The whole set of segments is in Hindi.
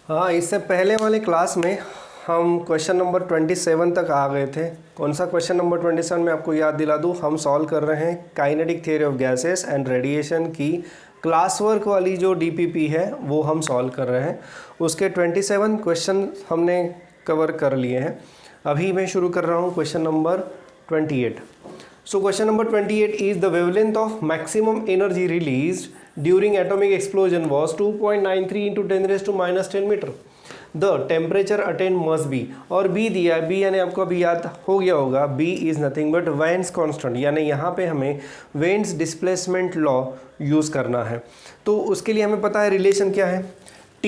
हाँ, इससे पहले वाले क्लास में हम क्वेश्चन नंबर 27 तक आ गए थे। कौन सा क्वेश्चन नंबर 27 में आपको याद दिला दूँ, हम सॉल्व कर रहे हैं kinetic theory of gases and radiation की क्लास वर्क वाली जो डीपीपी है वो हम सॉल्व कर रहे हैं। उसके 27 क्वेश्चन हमने कवर कर लिए हैं। अभी मैं शुरू कर रहा हूँ question number 28। So question number 28 is the wavelength of maximum energy released during atomic explosion was 2.93 into 10 raised to minus 10 meter. The temperature attained must be, और B दिया है, B यानी आपको अभी याद हो गया होगा, B is nothing but Wien's constant, यानी यहाँ पे हमें Wien's displacement law यूज़ करना है। तो उसके लिए हमें पता है रिलेशन क्या है, T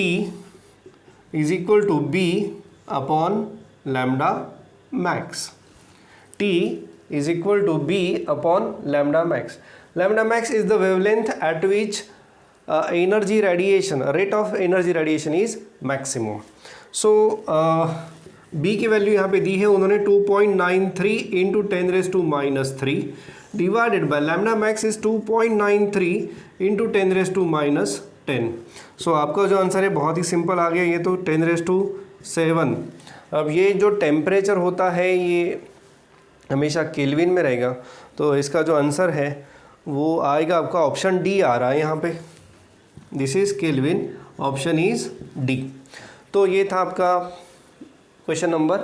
is equal to B upon lambda max. T is equal to B upon lambda max. Lambda max is the wavelength at which energy radiation, rate of energy radiation is maximum. So B की वैल्यू यहाँ पे दी है उन्होंने 2.93 into 10 raise to minus 3 divided by lambda max is 2.93 into 10 raise to minus 10. So आपका जो आंसर है बहुत ही सिंपल आ गया, ये तो 10 रेज टू 7. अब ये जो टेम्परेचर होता है ये हमेशा केल्विन में रहेगा, तो इसका जो आंसर है वो आएगा आपका ऑप्शन डी आ रहा है यहाँ पे, this is kelvin, option is D. तो ये था आपका question number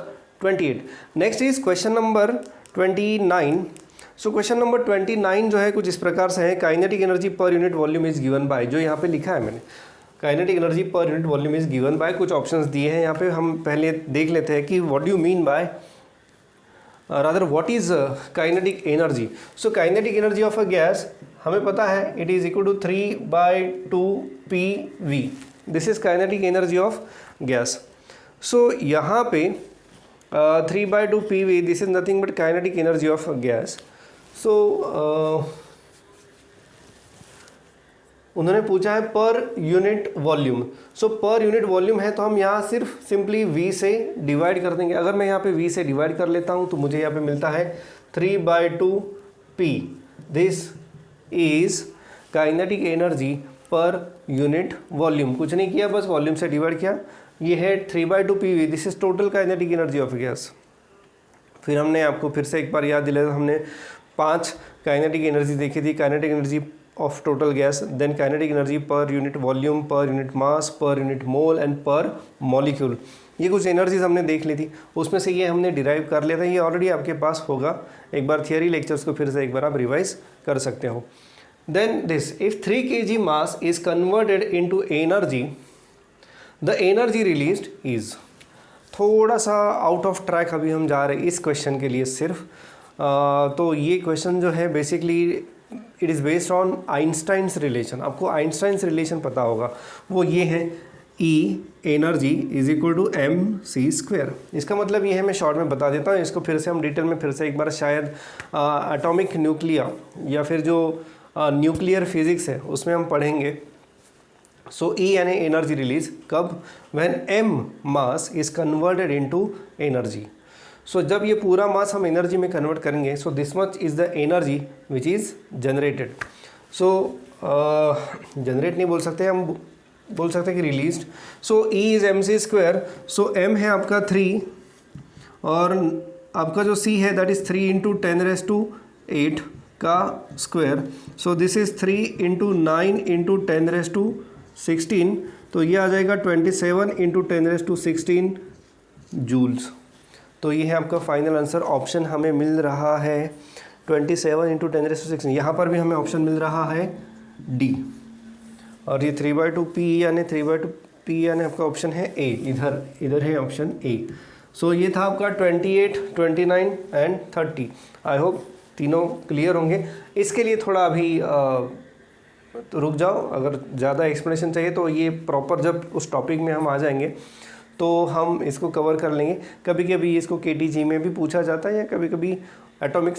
28. Next is question number 29. So question number 29 जो है कुछ इस प्रकार से है, kinetic energy per unit volume is given by, जो यहाँ पे लिखा है मैंने, kinetic energy per unit volume is given by, कुछ ऑप्शंस दिए हैं यहाँ पे, हम पहले देख लेते हैं कि what do you mean by rather what is kinetic energy. So kinetic energy of a gas हमें पता है it is equal to 3/2 PV. This is kinetic energy of gas. So यहाँ पे 3/2 PV, this is nothing but kinetic energy of a gas. So उन्होंने पूछा है पर यूनिट वॉल्यूम. सो पर यूनिट वॉल्यूम है तो हम यहाँ सिर्फ सिंपली V से डिवाइड कर देंगे. अगर मैं यहाँ पे V से डिवाइड कर लेता हूँ तो मुझे यहाँ पे मिलता है 3/2 P. This is kinetic energy per unit volume. कुछ नहीं किया, बस वॉल्यूम से डिवाइड किया. ये है 3/2 PV, this is total kinetic energy of gas. फिर हमने आपको फिर से एक बार याद दिलाया, हमने 5 काइनेटिक एनर्जी देखी थी. Kinetic energy of total gas, then kinetic energy per unit volume, per unit mass, per unit mole and per molecule. ये कुछ एनर्जीज हमने देख ली थी, उसमें से ये हमने डिराइव कर लिया था. ये ऑलरेडी आपके पास होगा, एक बार थियरी लेक्चर्स को फिर से एक बार आप रिवाइज कर सकते हो. Then this, if 3 kg mass is converted into energy, the energy released is. थोड़ा सा आउट ऑफ ट्रैक अभी हम जा रहे हैं इस क्वेश्चन के लिए सिर्फ. तो ये क्वेश्चन जो है basically it is based on Einstein's relation. आपको आइंस्टाइन्स रिलेशन पता होगा, वो ये है E energy is equal to mc². इसका मतलब ये है, मैं शॉर्ट में बता देता हूँ, इसको फिर से हम डिटेल में फिर से एक बार शायद एटॉमिक न्यूक्लिया या फिर जो न्यूक्लियर फिजिक्स है उसमें हम पढ़ेंगे. सो E यानी एनर्जी रिलीज कब, when m mass is converted into energy. So जब ये पूरा मास हम एनर्जी में कन्वर्ट करेंगे, so this much is the energy which is generated. So generate नहीं बोल सकते, हम बोल सकते हैं कि released. So E is mc². So m है आपका 3 और आपका जो C है that is 3 into 10 raise to 8 का square. So this is 3 into 9 into 10 raise to 16. तो ये आ जाएगा 27 इंटू 10 रेज टू 16 जूल्स. तो ये है आपका फाइनल आंसर. ऑप्शन हमें मिल रहा है 27 इंटू 10 रेज़ टू 16. यहाँ पर भी हमें ऑप्शन मिल रहा है डी. और ये 3/2 P यानी 3/2 P यानी आपका ऑप्शन है ए, इधर है ऑप्शन ए. सो ये था आपका 28, 29 एंड 30. आई होप तीनों क्लियर होंगे. इसके लिए थोड़ा अभी तो रुक जाओ, अगर ज़्यादा एक्सप्लेनेशन चाहिए तो ये प्रॉपर जब उस टॉपिक में हम आ जाएंगे तो हम इसको कवर कर लेंगे. कभी कभी इसको KTG में भी पूछा जाता है या कभी कभी एटॉमिक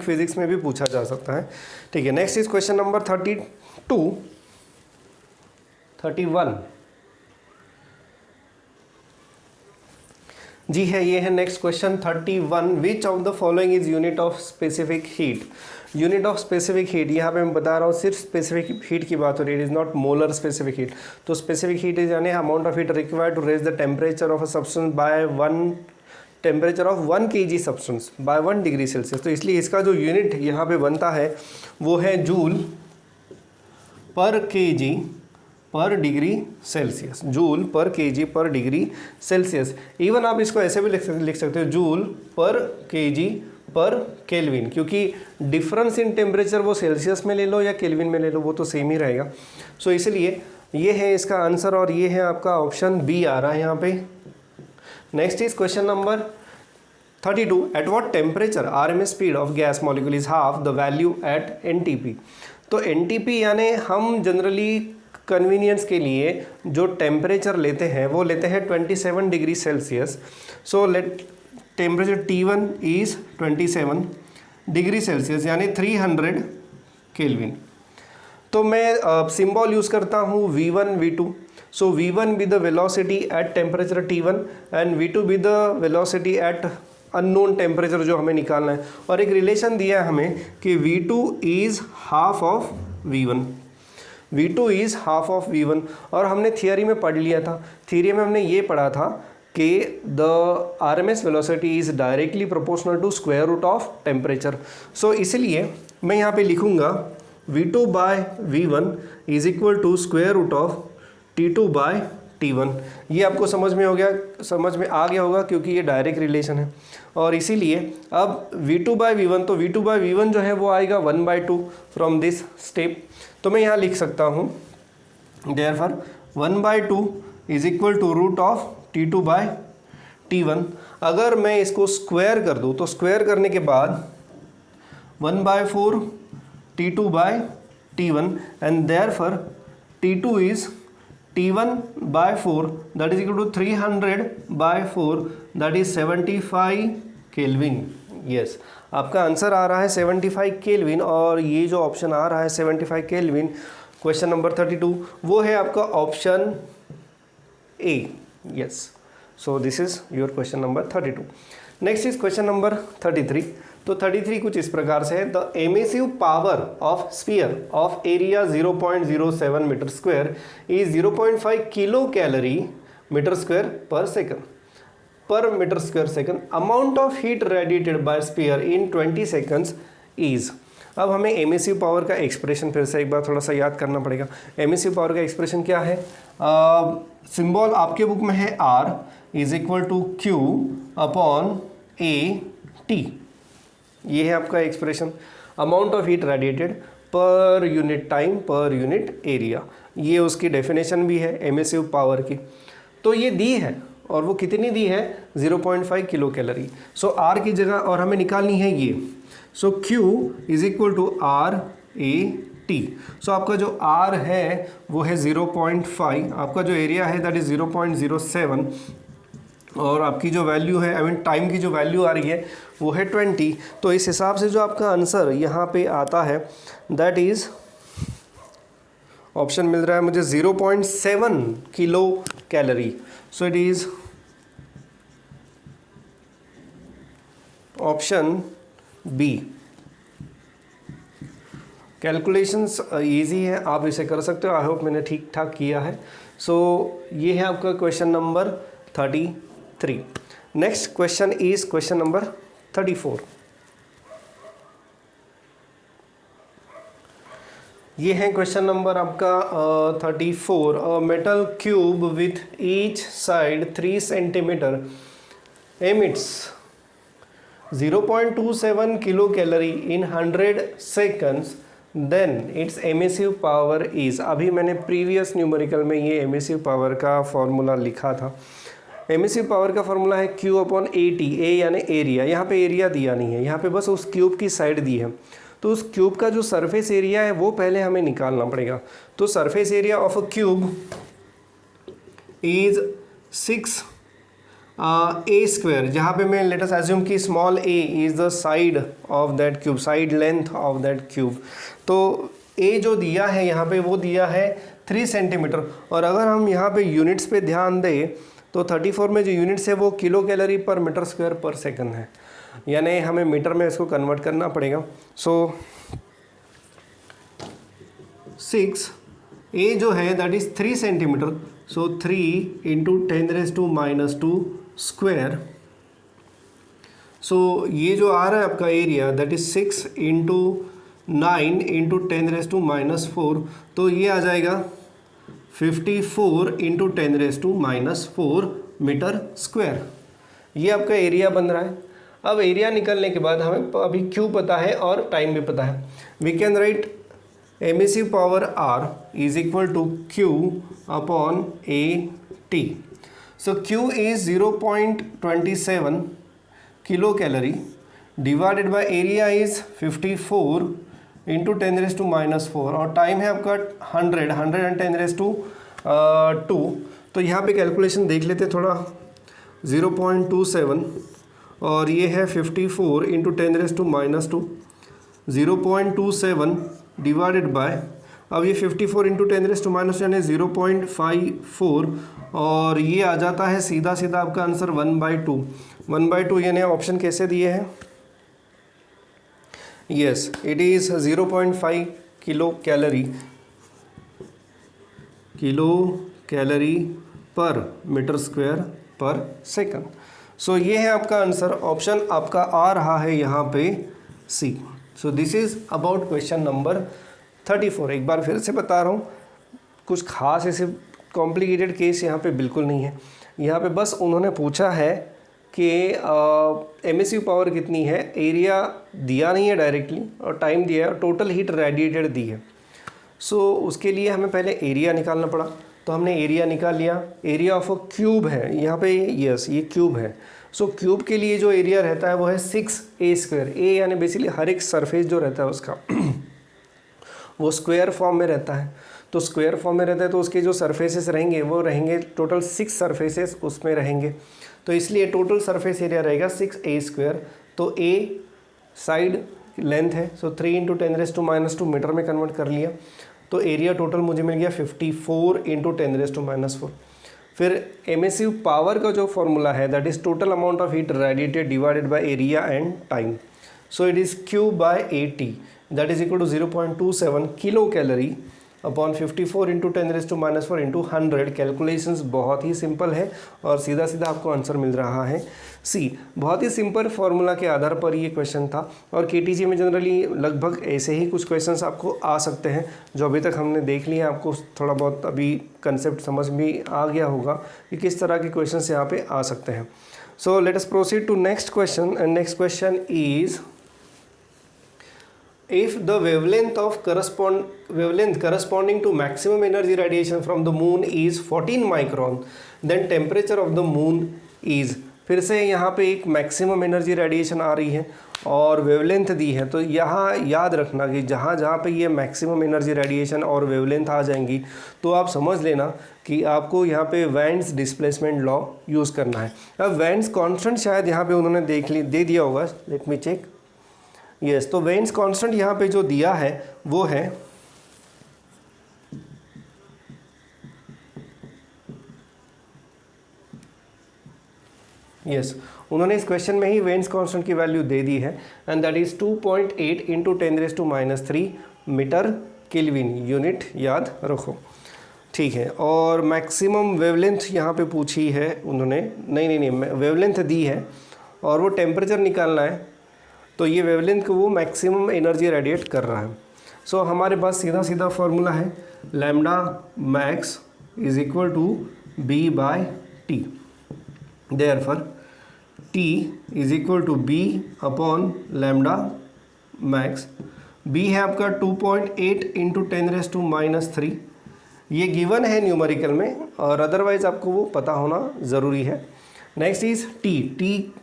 फिजिक्स में भी पूछा जा सकता है. ठीक है, नेक्स्ट इज क्वेश्चन नंबर 31. जी है, ये है next question 31। Which of the following is unit of specific heat. Unit of specific heat, यहाँ पे मैं बता रहा हूँ सिर्फ स्पेसिफिक हीट की बात हो रही है, it is not molar specific heat. तो स्पेसिफिक हीट इज यानी amount of heat required to raise the temperature of a substance by 1 temperature of 1 kg substance by 1 degree Celsius. तो इसलिए इसका जो यूनिट यहाँ पे बनता है वो है जूल पर kg पर डिग्री सेल्सियस, जूल पर kg पर डिग्री सेल्सियस। इवन आप इसको ऐसे भी लिख सकते हो, जूल पर kg पर केल्विन, क्योंकि डिफरेंस इन टेम्परेचर वो सेल्सियस में ले लो या केल्विन में ले लो वो तो सेम ही रहेगा। सो इसलिए ये है इसका आंसर और ये है आपका ऑप्शन बी आ रहा है यहाँ पे। Next is question number 32। At what temperature RMS speed of gas molecule is half the value at NTP। तो NTP यानी हम जनरली कन्वीनियंस के लिए जो टेम्परेचर लेते हैं वो लेते हैं 27 degree Celsius. So let temperature T1 is 27 degree Celsius यानी 300 केल्विन। तो मैं सिंबल यूज़ करता हूँ V1 V2। So V1 be the velocity at temperature T1 and V2 be the velocity at unknown temperature जो हमें निकालना है। और एक रिलेशन दिया है हमें कि V2 is half of V1, V2 is half of V1। और हमने थियोरी में पढ़ लिया था, थियोरी में हमने ये पढ़ा था कि the RMS velocity is directly proportional to square root of temperature. So इसलिए मैं यहाँ पे लिखूँगा V2 by V1 is equal to square root of T2 by T1। ये आपको समझ में आ गया होगा क्योंकि ये डायरेक्ट रिलेशन है। और इसीलिए अब V2 बाय V1, तो V2 बाय V1 जो है वो आएगा 1/2 फ्रॉम दिस स्टेप। तो मैं यहाँ लिख सकता हूँ therefore 1/2 is equal to root of T2 by T1। अगर मैं इसको स्क्वायर कर दूँ तो स्क्वायर करने के बाद 1/4 T2 by T1 and therefore T2 is T1/4 that is equal to 300/4 that is 75 kelvin. Yes, आपका आंसर आ रहा है 75 केल्विन और ये जो ऑप्शन आ रहा है 75 केल्विन क्वेश्चन नंबर 32 वो है आपका option A. Yes, so this is your question number 32। Next is question number 33। तो 33 कुछ इस प्रकार से है, the emissive power of sphere of area 0.07 metre square is 0.5 kilo calorie metre square per second per metre square second. Amount of heat radiated by sphere in 20 seconds is. अब हमें एमिसिव पावर का एक्सप्रेशन फिर से एक बार थोड़ा सा याद करना पड़ेगा। एमिसिव पावर का एक्सप्रेशन क्या है? सिंबल आपके बुक में है R is equal to Q upon AT। ये है आपका expression. Amount of heat radiated per unit time per unit area, ये उसकी डेफिनेशन भी है एमिसिव पावर की। तो ये दी है और वो कितनी दी है? 0.5 किलो कैलोरी। सो R की जगह और हमें निकालनी है ये। So Q is equal to RAT। So आपका जो R है वो है 0.5, आपका जो एरिया है दैट इज 0.07 और आपकी जो वैल्यू है आई मीन टाइम की जो वैल्यू आ रही है वो है 20। तो इस हिसाब से जो आपका आंसर यहाँ पे आता है दैट इज़ ऑप्शन मिल रहा है मुझे 0.7 kilo calorie. So it is option B. Calculations easy है, आप इसे कर सकते हो। आई होप मैंने ठीक ठाक किया है। सो ये है आपका question number 33। Next question is question number 34। ये है क्वेश्चन नंबर आपका 34। A metal cube with each side 3 centimetre emits 0.27 kilo calorie in 100 seconds then its emissive power is. अभी मैंने प्रीवियस न्यूमेरिकल में ये एमिसिव पावर का फॉर्मूला लिखा था। एमिसिव पावर का फॉर्मूला है Q अपॉन AT। ए यानी एरिया, यहाँ पे एरिया दिया नहीं है, यहाँ पे बस उस क्यूब की साइड दी है। तो उस क्यूब का जो सरफेस एरिया है वो पहले हमें निकालना पड़ेगा। तो surface area of a cube is 6 A square, जहाँ पे मैं लेट अस अज्यूम कि small a is the side of that cube, side length of that cube. तो a जो दिया है यहाँ पे वो दिया है 3 सेंटीमीटर। और अगर हम यहाँ पे यूनिट्स पे ध्यान दें तो 34 में जो यूनिट्स है वो किलो कैलोरी पर मीटर स्क्वायर पर सेकंड है, यानी हमें मीटर में इसको कन्वर्ट करना पड़ेगा। सो 6 ए जो है that is 3 centimetre, so 3 into 10⁻² square. So ये जो आ रहा है आपका area that is 6 into 9 into 10⁻⁻4, तो ये आ जाएगा 54 इंटू 10⁻⁻4 मीटर स्क्वायर। ये आपका एरिया बन रहा है। अब एरिया निकलने के बाद हमें अभी क्यू पता है और टाइम भी पता है। We can write emissive power R is equal to Q upon AT। So Q is 0.27 kilo calorie divided by area is 54 into 10⁻⁻4 और टाइम है आपका 100 एंड 10⁻²। तो यहाँ पे कैलकुलेशन देख लेते हैं थोड़ा। 0.27 और ये है 54 इंटू 10⁻²। 0.27 डिवाइडेड बाय, अब ये 54 इंटू 10⁻² यानी 0.54 और ये आ जाता है सीधा सीधा आपका आंसर 1/2। 1/2 यानी ऑप्शन कैसे दिए हैं? Yes, it is 0.5 kilo calorie पर मीटर स्क्वायर पर सेकंड। सो ये है आपका आंसर। ऑप्शन आपका आ रहा है यहाँ पे C. So this is about question number 34। एक बार फिर से बता रहा हूँ, कुछ खास ऐसे कॉम्प्लिकेटेड केस यहाँ पे बिल्कुल नहीं है। यहाँ पे बस उन्होंने पूछा है कि एमिसिव पावर कितनी है, एरिया दिया नहीं है डायरेक्टली और टाइम दिया है और टोटल हीट रेडिएटेड दी है। सो उसके लिए हमें पहले एरिया निकालना पड़ा, तो हमने एरिया निकाल लिया। एरिया ऑफ अ क्यूब है यहाँ पे, यस ये क्यूब है। सो क्यूब के लिए जो एरिया रहता है वो है 6a²। ए यानी बेसिकली हर एक सरफेस जो रहता है उसका वो स्क्वायर फॉर्म में रहता है। तो स्क्वायर फॉर्म में रहता है तो उसके जो सरफेसेस रहेंगे वो रहेंगे टोटल 6 सरफेसेस उसमें रहेंगे, तो इसलिए टोटल सरफेस एरिया रहेगा 6a²। तो ए साइड लेंथ है, सो 3 इंटू 10⁻² मीटर में कन्वर्ट कर लिया, तो एरिया टोटल मुझे मिल गया 54 इंटू 10⁻⁴। फिर एमिसिव पावर का जो फॉर्मूला है that is total amount of heat radiated divided by area and time. So it is Q by AT that is equal to 0.27 kilo calorie upon 54 into 10⁻⁴ into 100। Calculations बहुत ही सिंपल है और सीधा सीधा आपको आंसर मिल रहा है सी। बहुत ही सिंपल फार्मूला के आधार पर ये क्वेश्चन था और केटीजी में जनरली लगभग ऐसे ही कुछ क्वेश्चंस आपको आ सकते हैं जो अभी तक हमने देख लिए। आपको थोड़ा बहुत अभी कंसेप्ट समझ में आ गया होगा कि किस तरह के क्वेश्चंस यहाँ पे आ सकते हैं। So let us proceed to next question and next question is if the wavelength corresponding to maximum energy radiation from the moon is 14 micron, then temperature of the moon is। फिर से यहाँ पे एक मैक्सिमम एनर्जी रेडिएशन आ रही है और वेवलेंथ दी है, तो यहाँ याद रखना कि जहाँ जहाँ पे ये मैक्सिमम एनर्जी रेडिएशन और वेवलेंथ आ जाएंगी तो आप समझ लेना कि आपको यहाँ पे वेन्स डिस्प्लेसमेंट लॉ यूज़ करना है। अब वेन्स कांस्टेंट शायद यहाँ पे उन्होंने दे दिया होगा, लेट मी चेक। यस, तो वेन्स कांस्टेंट यहाँ पे जो दिया है वो है यस उन्होंने इस क्वेश्चन में ही वेन्स कांस्टेंट की वैल्यू दे दी है and that is 2.8 into 10⁻³ metre kelvin unit, याद रखो। ठीक है, और मैक्सिमम वेवलेंथ यहाँ पे पूछी है उन्होंने, नहीं वेवलेंथ दी है और वो टेम्परेचर निकालना है, तो ये वेवलेंथ को वो मैक्सिमम एनर्जी रेडिएट कर रहा है। सो हमारे पास सीधा सीधा फॉर्मूला है lambda max is equal to B by T. Therefore T is equal to B upon lambda max. B है आपका 2.8 इंटू 10⁻³ ये गिवन है न्यूमेरिकल में और अदरवाइज आपको वो पता होना ज़रूरी है। Next is T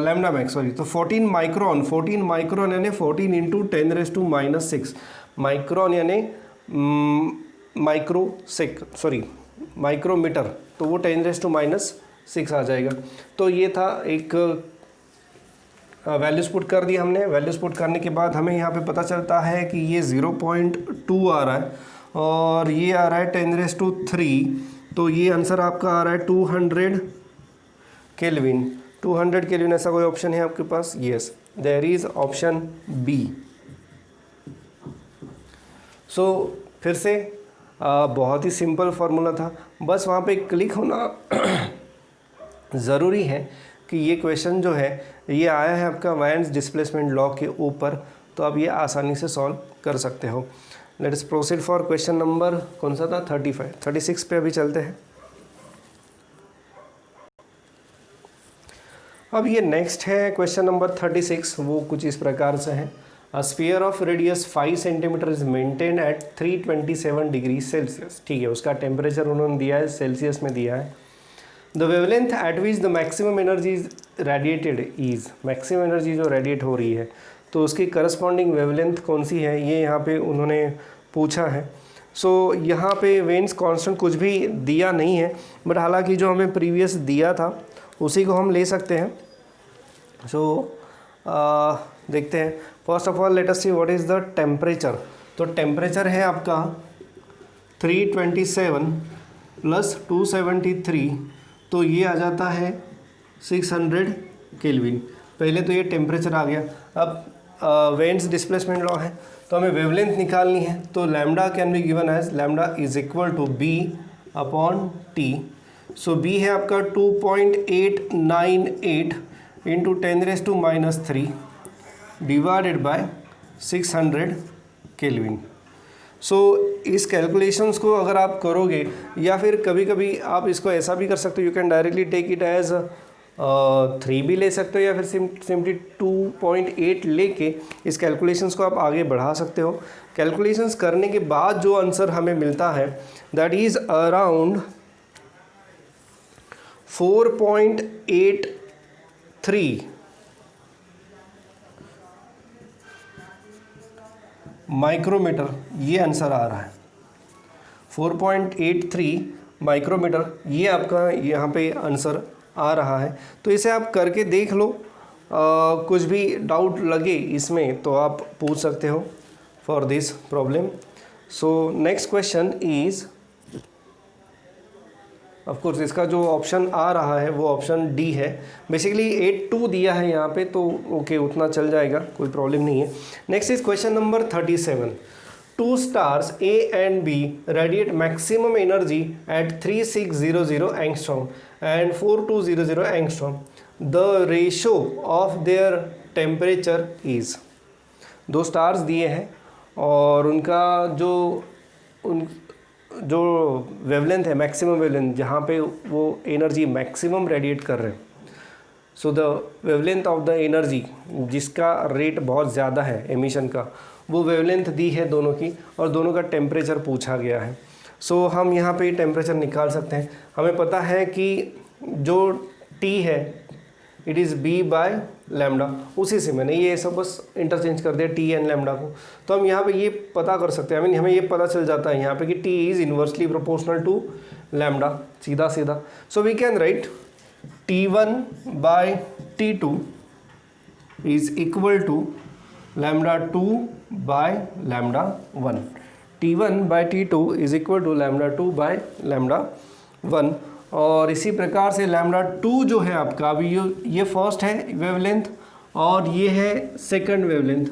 lambda max sorry, तो 14 माइक्रोन यानी 14 इंटू 10⁻⁻6 माइक्रोन यानी माइक्रोमीटर, तो वो 10⁻⁻6 आ जाएगा। तो ये था एक वैल्यूज पुट कर दिया हमने। वैल्यूज पुट करने के बाद हमें यहाँ पे पता चलता है कि ये 0.2 आ रहा है और ये आ रहा है 10⁻³ तो ये आंसर आपका आ रहा है 200 केल्विन। 200 केल्विन, ऐसा कोई ऑप्शन है आपके पास? Yes, there is option B. So फिर से बहुत ही सिंपल फार्मूला था, बस वहाँ पे क्लिक होना ज़रूरी है कि ये क्वेश्चन जो है ये आया है आपका वेन्स डिस्प्लेसमेंट लॉ के ऊपर, तो आप ये आसानी से सॉल्व कर सकते हो। Late us proceed for question number कौन सा था? 35, 36 पे अभी चलते हैं। अब ये नेक्स्ट है क्वेश्चन नंबर 36, वो कुछ इस प्रकार से है। अ sphere of radius 5 centimetre is maintain at 327 degree Celsius. ठीक है, उसका टेम्परेचर उन्होंने दिया है, सेल्सियस में दिया है। The wavelength at which the maximum energy is radiated is, maximum energy जो रेडिएट हो रही है तो उसकी करस्पॉन्डिंग वेवलेंथ कौन सी है, ये यहाँ पे उन्होंने पूछा है। सो यहाँ पे वेन्स कांस्टेंट कुछ भी दिया नहीं है, बट हालांकि जो हमें प्रीवियस दिया था उसी को हम ले सकते हैं। सो देखते हैं। First of all let us see what is the temperature. तो टेम्परेचर है आपका 327 प्लस 273, तो ये आ जाता है 600 केल्विन। पहले तो ये टेम्परेचर आ गया। अब वेन्स डिस्प्लेसमेंट लॉ है तो हमें वेवलेंथ निकालनी है, तो lambda can be given as lambda is equal to B upon T. So B है आपका 2.898 into 10⁻³ divided by 600 kelvin. So इस कैलकुलेशंस को अगर आप करोगे, या फिर कभी कभी आप इसको ऐसा भी कर सकते हो, you can directly take it as 3 भी ले सकते हो, या फिर सिंपली 2.8 लेके इस कैलकुलेशंस को आप आगे बढ़ा सकते हो। कैलकुलेशंस करने के बाद जो आंसर हमें मिलता है दैट इज़ अराउंड 4.83 माइक्रोमीटर, ये आंसर आ रहा है। 4.83 माइक्रोमीटर ये आपका यहाँ पे आंसर आ रहा है। तो इसे आप करके देख लो, कुछ भी डाउट लगे इसमें तो आप पूछ सकते हो for this problem. So next question is, of course इसका जो ऑप्शन आ रहा है वो ऑप्शन डी है। बेसिकली 8-2 दिया है यहाँ पे, तो ओके उतना चल जाएगा, कोई प्रॉब्लम नहीं है। Next is question number 37। 2 stars A and B radiate maximum energy at 3600 angstrom and 4200 angstrom. The ratio of their temperature is। 2 stars दिए हैं और उनका जो वेवलेंथ है, मैक्सिमम वेवलेंथ, जहाँ पे वो एनर्जी मैक्सिमम रेडिएट कर रहे हैं, so the wavelength of the energy जिसका रेट बहुत ज़्यादा है एमिशन का, वो वेवलेंथ दी है दोनों की, और दोनों का टेम्परेचर पूछा गया है। सो हम यहाँ पे टेम्परेचर निकाल सकते हैं। हमें पता है कि जो T है it is B by lambda, उसी से मैंने ये सब बस इंटरचेंज कर दिया T एंड लैम्डा को। तो हम यहाँ पे ये पता कर सकते हैं, हमें ये पता चल जाता है यहाँ पे कि T is inversely proportional to lambda, सीधा सीधा। So we can write T1 by T2 is equal to λ2 by λ1। T1 by T2 is equal to λ2 by λ1। और इसी प्रकार से λ2 जो है आपका, अभी ये फर्स्ट है वेवलेंथ और ये है सेकंड वेवलेंथ,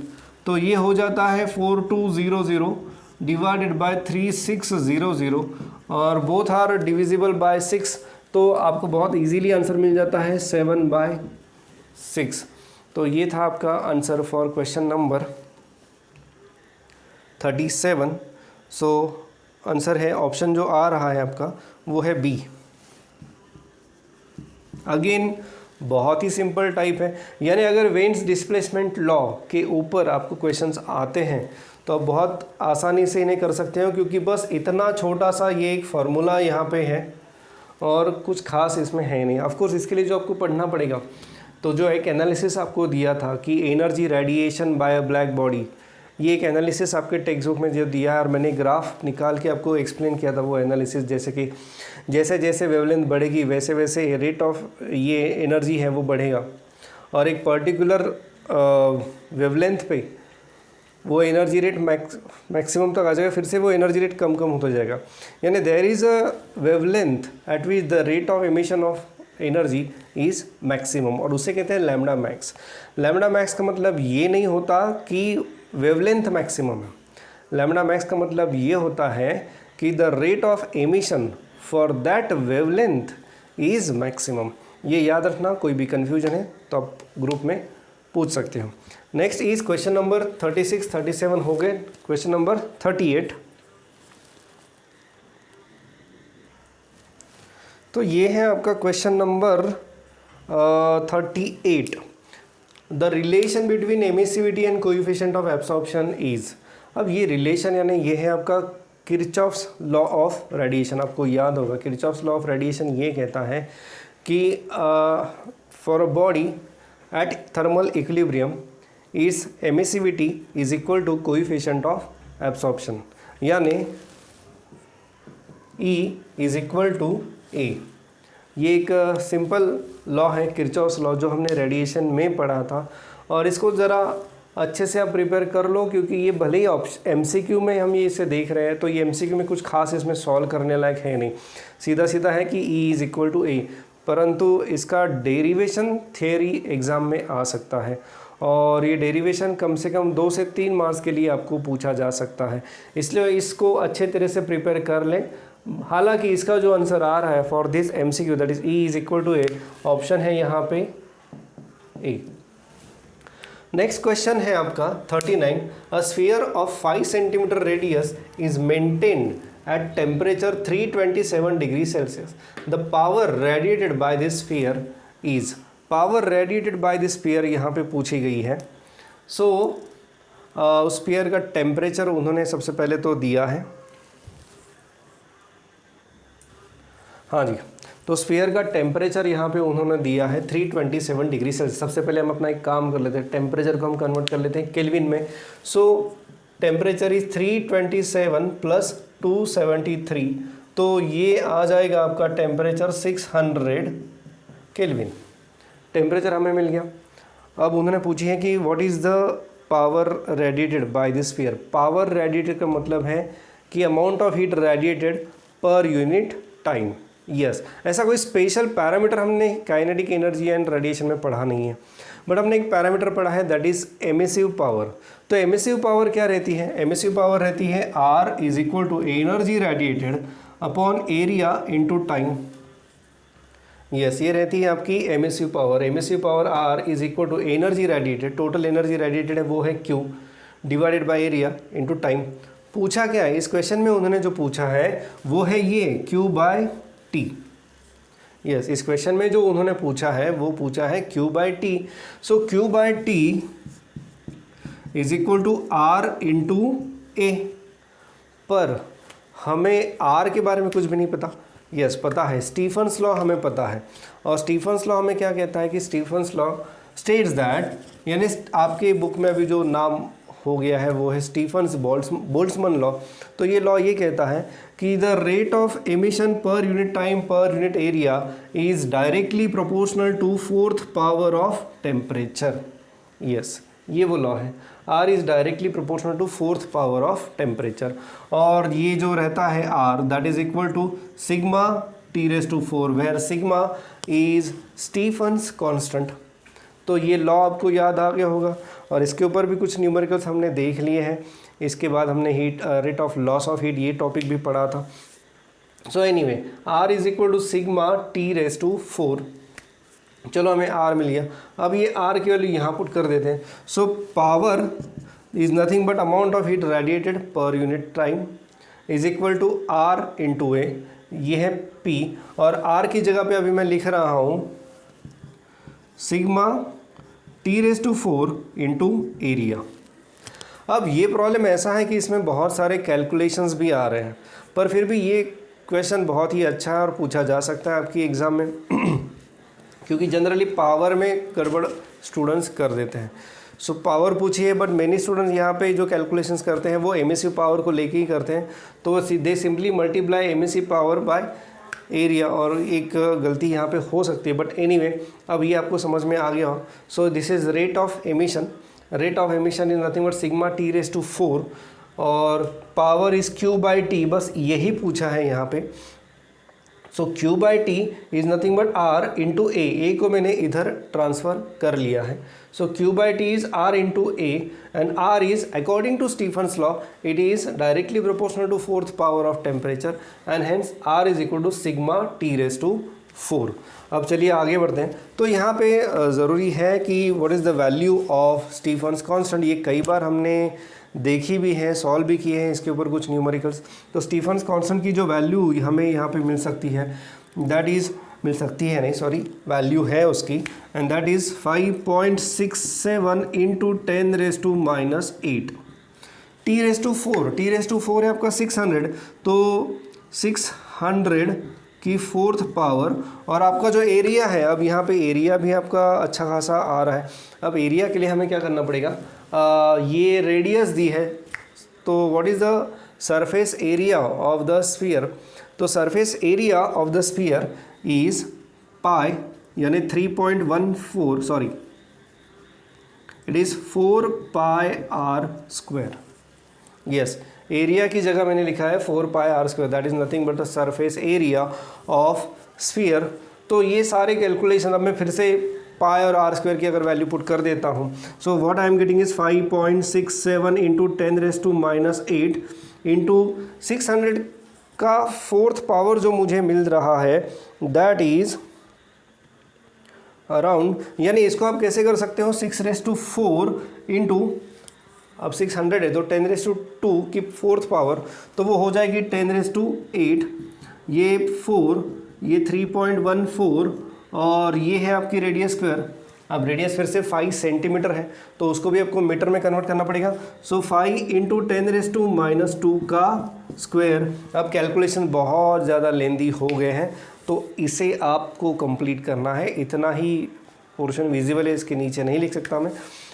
तो ये हो जाता है 4200 डिवाइडेड बाय 3600 और बोथ आर डिविजिबल बाय 6, तो आपको बहुत इजीली आंसर मिल जाता है 7/6। तो ये था आपका answer for question number 37। So answer है, ऑप्शन जो आ रहा है आपका वो है बी। अगेन बहुत ही सिंपल टाइप है, यानी अगर वेन्स डिस्प्लेसमेंट लॉ के ऊपर आपको क्वेश्चंस आते हैं तो आप बहुत आसानी से इन्हें कर सकते हो, क्योंकि बस इतना छोटा सा ये एक फार्मूला यहाँ पे है और कुछ खास इसमें है नहीं। ऑफ कोर्स इसके लिए जो आपको पढ़ना पड़ेगा, तो जो एक एनालिसिस आपको दिया था कि energy radiation by a black body, ये एक एनालिसिस आपके टेक्स्ट बुक में जो दिया है और मैंने ग्राफ निकाल के आपको एक्सप्लेन किया था वो एनालिसिस, जैसे कि जैसे जैसे वेवलेंथ बढ़ेगी वैसे वैसे रेट ऑफ ये एनर्जी है वो बढ़ेगा, और एक पर्टिकुलर वेवलेंथ पे वो एनर्जी रेट मैक्सिमम तक आ जाएगा, फिर से वो एनर्जी रेट कम कम होता जाएगा। यानी there is a wavelength at which the rate of emission of energy is maximum, और उसे कहते हैं लैम्डा मैक्स। लैम्डा मैक्स का मतलब ये नहीं होता कि वेवलेंथ मैक्सिमम है, लैम्डा मैक्स का मतलब ये होता है कि the rate of emission for that wavelength is maximum. ये याद रखना, कोई भी कन्फ्यूजन है तो आप ग्रुप में पूछ सकते हो। नेक्स्ट इज क्वेश्चन नंबर 36, 37 हो गए, क्वेश्चन नंबर 38। तो ये है आपका question number 38। The relation between emissivity and coefficient of absorption is. अब ये रिलेशन यानी ये है आपका किरचॉफ्स लॉ ऑफ रेडिएशन। आपको याद होगा किरचॉफ्स लॉ ऑफ रेडिएशन ये कहता है कि for a body at thermal equilibrium is emissivity is equal to coefficient of absorption, यानी E is equal to A। ये एक सिंपल लॉ है, किरचॉफ्स लॉ, जो हमने रेडिएशन में पढ़ा था, और इसको ज़रा अच्छे से आप प्रिपेयर कर लो, क्योंकि ये भले ही MCQ में हम ये इसे देख रहे हैं, तो ये MCQ में कुछ खास इसमें सॉल्व करने लायक है नहीं, सीधा सीधा है कि E is equal to A, परंतु इसका डेरिवेशन थियरी एग्ज़ाम में आ सकता है, और ये डेरिवेशन कम से कम 2 से 3 मार्क्स के लिए आपको पूछा जा सकता है, इसलिए इसको अच्छे तरह से प्रिपेयर कर लें। हालांकि इसका जो आंसर आ रहा है for this MCQ that is E is equal to A, option है यहाँ पे A। नेक्स्ट क्वेश्चन है आपका 39। A sphere of 5 centimetre radius is maintained at temperature 327 degree Celsius. The power radiated by this sphere is. Power radiated by this sphere यहाँ पे पूछी गई है। सो उस स्फीयर का टेम्परेचर उन्होंने सबसे पहले तो दिया है, हाँ जी, तो स्फीयर का टेम्परेचर यहाँ पे उन्होंने दिया है 327 डिग्री सेल्सियस। सबसे पहले हम अपना एक काम कर लेते हैं, टेम्परेचर को हम कन्वर्ट कर लेते हैं केल्विन में। सो टेम्परेचर इज 327 प्लस 273, तो ये आ जाएगा आपका टेम्परेचर 600 केल्विन। टेम्परेचर हमें मिल गया। अब उन्होंने पूछी है कि what is the power radiated by this sphere. Power radiated का मतलब है कि amount of heat radiated per unit time. Yes, ऐसा कोई स्पेशल पैरामीटर हमने काइनेटिक एनर्जी एंड रेडिएशन में पढ़ा नहीं है, बट हमने एक पैरामीटर पढ़ा है दैट इज एमिसिव पावर। तो एमिसिव पावर क्या रहती है? एमिसिव पावर रहती है R is equal to energy radiated upon area into time. Yes, ये रहती है आपकी emissive power. Emissive power R is equal to energy radiated, total energy radiated है वो है Q divided by area into time. पूछा क्या है इस क्वेश्चन में? उन्होंने जो पूछा है वो है ये Q बाय T। यस, इस क्वेश्चन में जो उन्होंने पूछा है वो पूछा है Q by T। So Q by T is equal to R into A, पर हमें R के बारे में कुछ भी नहीं पता। यस, पता है स्टीफन्स लॉ हमें पता है, और स्टीफन्स लॉ हमें क्या कहता है कि स्टीफन्स लॉ स्टेट्स दैट, यानी आपके बुक में अभी जो नाम हो गया है वो है स्टीफन्स बोल्ट्जमैन लॉ। तो ये लॉ ये कहता है कि the rate of emission per unit time per unit area is directly proportional to 4th power of temperature. Yes, ये वो लॉ है, R is directly proportional to 4th power of temperature, और ये जो रहता है R that is equal to sigma T⁴, where sigma is Stefan's constant. तो ये लॉ आपको याद आ गया होगा, और इसके ऊपर भी कुछ न्यूमेरिकल्स हमने देख लिए हैं। इसके बाद हमने heat rate of loss of heat ये टॉपिक भी पढ़ा था। So anyway, R is equal to sigma T⁴। चलो, हमें R मिल गया। अब ये R की वैल्यू यहाँ पुट कर देते हैं। So power is nothing but amount of heat radiated per unit time is equal to R into A, ये है P, और R की जगह पे अभी मैं लिख रहा हूँ सिग्मा T⁴ इंटू एरिया। अब ये प्रॉब्लम ऐसा है कि इसमें बहुत सारे कैलकुलेशंस भी आ रहे हैं, पर फिर भी ये क्वेश्चन बहुत ही अच्छा है और पूछा जा सकता है आपकी एग्ज़ाम में क्योंकि जनरली पावर में गड़बड़ स्टूडेंट्स कर देते हैं। सो पावर पूछी है, बट मेनी स्टूडेंट्स यहाँ पे जो कैलकुलेशंस करते हैं वो एमिसिव पावर को लेके ही करते हैं, तो दे simply multiply emissive power by area, और एक गलती यहाँ पे हो सकती है, बट एनीवे अब ये आपको समझ में आ गया हो। So this is rate of emission rate of emission is nothing but sigma T raise to 4 और power is Q by T, बस यही पूछा है यहाँ पे। So Q by T is nothing but R into A को मैंने इधर ट्रांसफ़र कर लिया है। So Q by T is R into A and R is according to Stefan's law it is directly proportional to 4th power of temperature and hence R is equal to sigma T raise to 4। अब चलिए आगे बढ़ते हैं। तो यहाँ पे ज़रूरी है कि what is the value of Stefan's constant, ये कई बार हमने देखी भी है, सॉल्व भी किए हैं इसके ऊपर कुछ न्यूमेरिकल्स। तो स्टीफन्स कांस्टेंट की जो वैल्यू हमें यहाँ पे मिल सकती है दैट इज़ वैल्यू है उसकी and that is 5.67 into 10 raise to minus 8 T raise to 4 है आपका 600, तो 600 की 4th पावर और आपका जो एरिया है, अब यहाँ पे एरिया भी आपका अच्छा खासा आ रहा है। अब एरिया के लिए हमें क्या करना पड़ेगा, ये रेडियस दी है, तो what is the surface area of the sphere, तो surface area of the sphere is pi यानी 3.14 sorry it is 4 pi R square. Yes, area की जगह मैंने लिखा है 4 pi R square, that is nothing but the surface area of sphere. तो ये सारे कैलकुलेशन अब मैं फिर से पाई और आर स्क्वायर की अगर वैल्यू पुट कर देता हूँ, so what I am getting is 5.67 into 10 raise to minus 8 into 600 का 4th पावर जो मुझे मिल रहा है दैट इज़ अराउंड, यानी इसको आप कैसे कर सकते हो 6 रेज टू 4 इंटू, अब 600 है तो 10 रेज टू 2 की 4th पावर, तो वो हो जाएगी 10 रेज टू 8, ये 4, ये 3.14 और ये है आपकी रेडियस स्क्वायर। अब रेडियस फिर से 5 सेंटीमीटर है तो उसको भी आपको मीटर में कन्वर्ट करना पड़ेगा। सो 5 इंटू 10 रेज टू माइनस 2 का स्क्वायर। अब कैलकुलेशन बहुत ज़्यादा लेंदी हो गए हैं तो इसे आपको कंप्लीट करना है, इतना ही पोर्शन विजिबल है, इसके नीचे नहीं लिख सकता मैं।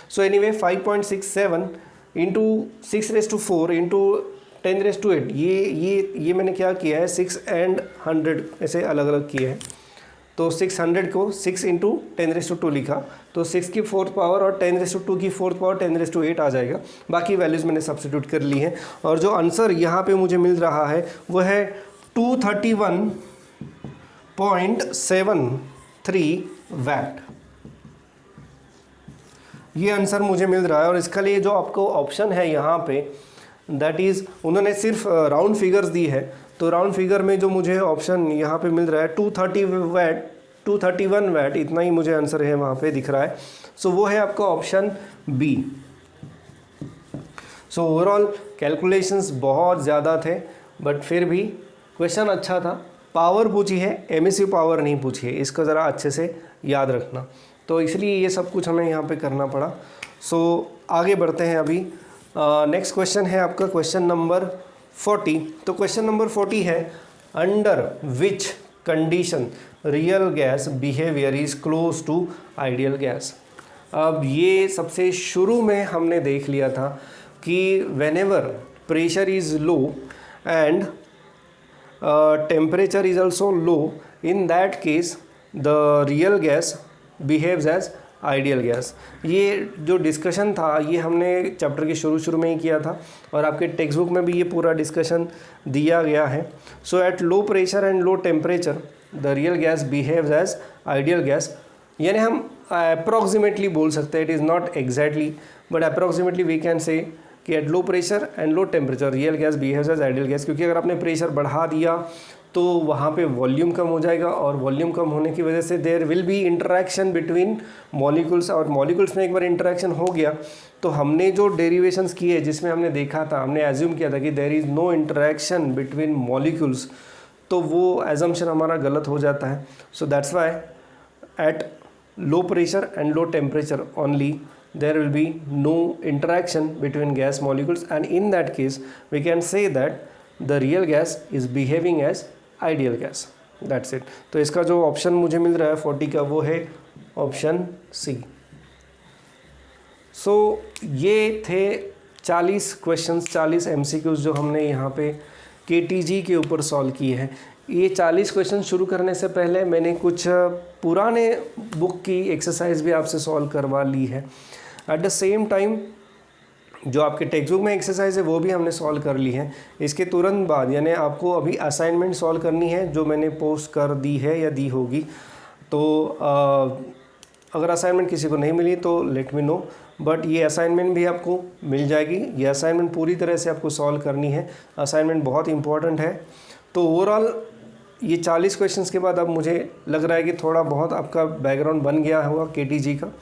So anyway 5.67 into 6 raise to 4 into 10 raise to 8, ये मैंने क्या किया है 6 एंड 100 ऐसे अलग अलग किए हैं। तो 600 को 6 इंटू 10 रेज टू 2 लिखा, तो 6 की 4th पावर और 10 रेज टू 2 की 4th पावर 10 रेज टू 8 आ जाएगा। बाकी वैल्यूज़ मैंने सब्स्टिट्यूट कर ली हैं और जो आंसर यहाँ पे मुझे मिल रहा है वो है 231.73 वैट। ये आंसर मुझे मिल रहा है और इसके लिए जो आपको ऑप्शन है यहाँ पे दैट इज़ उन्होंने सिर्फ राउंड फिगर्स दी है, तो राउंड फिगर में जो मुझे ऑप्शन यहाँ पे मिल रहा है 231 वैट, इतना ही मुझे आंसर है वहाँ पे दिख रहा है। सो वो है आपका option B. So overall calculations बहुत ज़्यादा थे बट फिर भी क्वेश्चन अच्छा था। पावर पूछी है, एमिसिव पावर नहीं पूछी है, इसको ज़रा अच्छे से याद रखना, तो इसलिए ये सब कुछ हमें यहाँ पे करना पड़ा। सो आगे बढ़ते हैं अभी। नेक्स्ट क्वेश्चन है आपका क्वेश्चन नंबर 40। तो क्वेश्चन नंबर 40 है under which condition real gas behaviour is close to ideal gas. अब ये सबसे शुरू में हमने देख लिया था कि whenever pressure is low and temperature is also low, in that case the real gas behaves as ideal gas. ये जो डिस्कशन था ये हमने चैप्टर के शुरू में ही किया था और आपके टेक्स्ट बुक में भी ये पूरा डिस्कशन दिया गया है। So at low pressure and low temperature the real gas behaves as ideal gas, यानी हम अप्रॉक्सीमेटली बोल सकते हैं, it is not exactly but approximately we can say कि at low pressure and low temperature real gas behaves as ideal gas, क्योंकि अगर आपने प्रेशर बढ़ा दिया तो वहाँ पे वॉल्यूम कम हो जाएगा और वॉल्यूम कम होने की वजह से there will be interaction between molecules, और मॉलिक्यूल्स में एक बार इंटरेक्शन हो गया तो हमने जो डेरिवेशंस किए जिसमें हमने देखा था, हमने एज्यूम किया था कि there is no interaction between molecules, तो वो एजम्पशन हमारा गलत हो जाता है। So that's why at low pressure and low temperature only there will be no interaction between gas molecules, and in that case we can say that the real gas is behaving as ideal gas. That's it. तो इसका जो ऑप्शन मुझे मिल रहा है 40 का वो है ऑप्शन सी। सो ये थे 40 क्वेश्चंस, 40 MCQs जो हमने यहाँ पे KTG के ऊपर सॉल्व किए हैं। ये 40 क्वेश्चन शुरू करने से पहले मैंने कुछ पुराने बुक की एक्सरसाइज भी आपसे सॉल्व करवा ली है। एट द सेम टाइम जो आपके टेक्स्ट बुक में एक्सरसाइज है वो भी हमने सॉल्व कर ली है। इसके तुरंत बाद यानी आपको अभी असाइनमेंट सॉल्व करनी है जो मैंने पोस्ट कर दी है या दी होगी। तो अगर असाइनमेंट किसी को नहीं मिली तो लेट मी नो, बट ये असाइनमेंट भी आपको मिल जाएगी। ये असाइनमेंट पूरी तरह से आपको सॉल्व करनी है, असाइनमेंट बहुत इंपॉर्टेंट है। तो ओवरऑल ये 40 क्वेश्चंस के बाद अब मुझे लग रहा है कि थोड़ा बहुत आपका बैकग्राउंड बन गया होगा केटीजी का,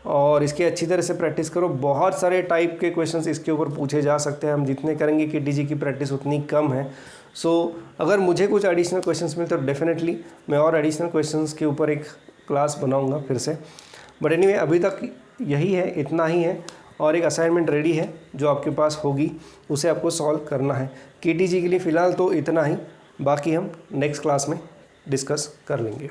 और इसकी अच्छी तरह से प्रैक्टिस करो। बहुत सारे टाइप के क्वेश्चंस इसके ऊपर पूछे जा सकते हैं, हम जितने करेंगे केटीजी की प्रैक्टिस उतनी कम है। सो अगर मुझे कुछ एडिशनल क्वेश्चंस मिले तो डेफिनेटली मैं और एडिशनल क्वेश्चंस के ऊपर एक क्लास बनाऊंगा फिर से। बट एनीवे अभी तक यही है, इतना ही है, और एक असाइनमेंट रेडी है जो आपके पास होगी, उसे आपको सॉल्व करना है। केटीजी के लिए फ़िलहाल तो इतना ही, बाकी हम नेक्स्ट क्लास में डिस्कस कर लेंगे।